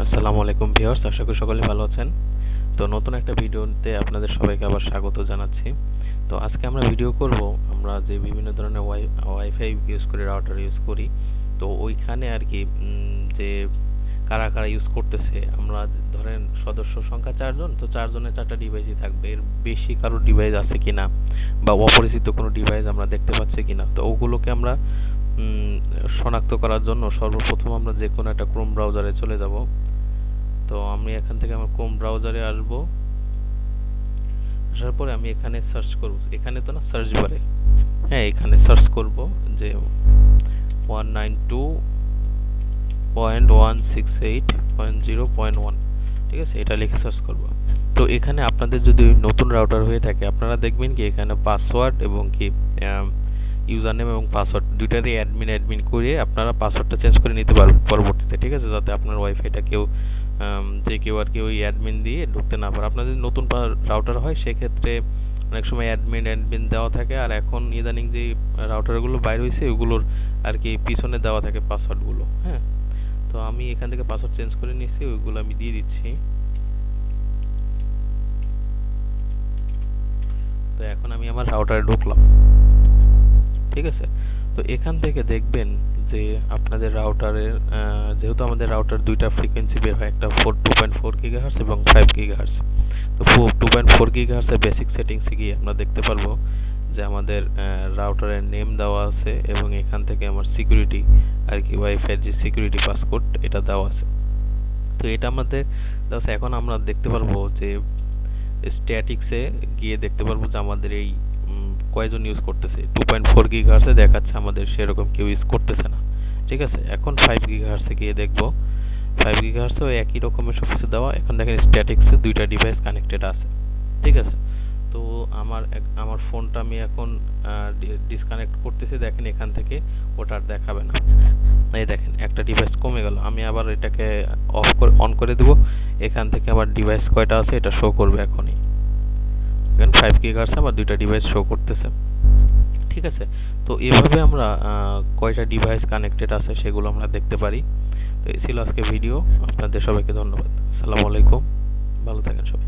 আসসালামু আলাইকুম ভিউয়ার্স, আশা করি সকলে ভালো আছেন। তো নতুন একটা ভিডিওতে আপনাদের সবাইকে আবার স্বাগত জানাচ্ছি। তো আজকে আমরা ভিডিও করব আমরা যে বিভিন্ন ধরনের ওয়াইফাই ইউজ করি, রাউটার ইউজ করি, তো ওইখানে আর কি যে কারা কারা ইউজ করতেছে। আমরা ধরেন সদস্য সংখ্যা 4 জন, তো 4 জনের 4টা ডিভাইসই থাকবে, এর বেশি কারো ডিভাইস আছে কিনা বা অপরিচিত কোনো ডিভাইস আমরা দেখতে পাচ্ছি কিনা, তো ওগুলোকে আমরা শনাক্ত করার জন্য সর্বপ্রথম আমরা যে কোনো একটা ক্রোম ব্রাউজারে চলে যাব। তো আমি এখান থেকে আমার ক্রোম ব্রাউজারে আসব। আসার পরে আমি এখানে সার্চ করব, এখানে তো না, সার্চ বারে, হ্যাঁ এখানে সার্চ করব যে 192.168.0.1, ঠিক আছে, এটা লিখে সার্চ করব। তো এখানে আপনাদের যদি নতুন রাউটার হয়ে থাকে, আপনারা দেখবেন কি এখানে পাসওয়ার্ড এবং কি ইউজার নেম এবং পাসওয়ার্ড দুইটারই অ্যাডমিন করে আপনারা পাসওয়ার্ডটা চেঞ্জ করে নিতে পারবেন পরবর্তীতে, ঠিক আছে, যাতে আপনার ওয়াইফাইটা যে কেউ আর কি ওই অ্যাডমিন দিয়ে ঢুকতে না পারে। আপনার যদি নতুন রাউটার হয় সেক্ষেত্রে অনেক সময় অ্যাডমিন দেওয়া থাকে, আর এখন ইদানিং যে রাউটারগুলো বাইর হয়েছে ওগুলোর আর কি পিছনে দেওয়া থাকে পাসওয়ার্ডগুলো। হ্যাঁ, তো আমি এখান থেকে পাসওয়ার্ড চেঞ্জ করে নিয়েছি, ওইগুলো আমি দিয়ে দিচ্ছি। তো এখন আমি আমার রাউটারে ঢুকলাম, ঠিক আছে। তো এখান থেকে দেখবেন যে আপনাদের রাউটারের যেহেতু আমাদের রাউটার দুইটা ফ্রিকোয়েন্সি বের হয়, একটা 2.4 গিগাহার্টজ এবং 5 গিগাহার্টজ। তো 2.4 গিগাহার্টজের বেসিক সেটিংসে গিয়ে আমরা দেখতে পারবো যে আমাদের রাউটারের নেম দেওয়া আছে এবং এখান থেকে আমার সিকিউরিটি আর কি ওয়াইফাইয়ের যে সিকিউরিটি পাসকোড এটা দেওয়া আছে। তো এটা আমাদের দেওয়া আছে। এখন আমরা দেখতে পারবো যে স্ট্যাটিক্সে গিয়ে দেখতে পারবো যে আমাদের এই কয়জন ইউজ করতেছে। 2.4 গিগাহার্টজে দেখাচ্ছে আমাদের সেরকম কেউ ইউজ করতেছে না, ঠিক আছে। এখন 5 গিগাহার্টজে গিয়ে দেখব, 5 গিগাহার্টসেও একই রকমের সব কিছু দেওয়া। এখন দেখেন স্ট্যাটিক্সে দুইটা ডিভাইস কানেক্টেড আছে, ঠিক আছে। তো আমার ফোনটা আমি এখন ডিসকানেক্ট করতেছি, দেখেন এখান থেকে ওটা আর দেখাবে না। এই দেখেন একটা ডিভাইস কমে গেল। আমি আবার এটাকে অন করে দেব, এখান থেকে আমার ডিভাইস কয়টা আছে এটা শো করবে এখনই। দেখেন 5 গিগাহার্টজ আমার দুইটা ডিভাইস শো করতেছে, ঠিক আছে। তো এভাবে আমরা কয়টা ডিভাইস কানেক্টেড আছে সেগুলো আমরা দেখতে পারি। তো এই ছিল আজকে ভিডিও। আপনাদের সবাইকে ধন্যবাদ। আসসালামু আলাইকুম, ভালো থাকেন সবাই।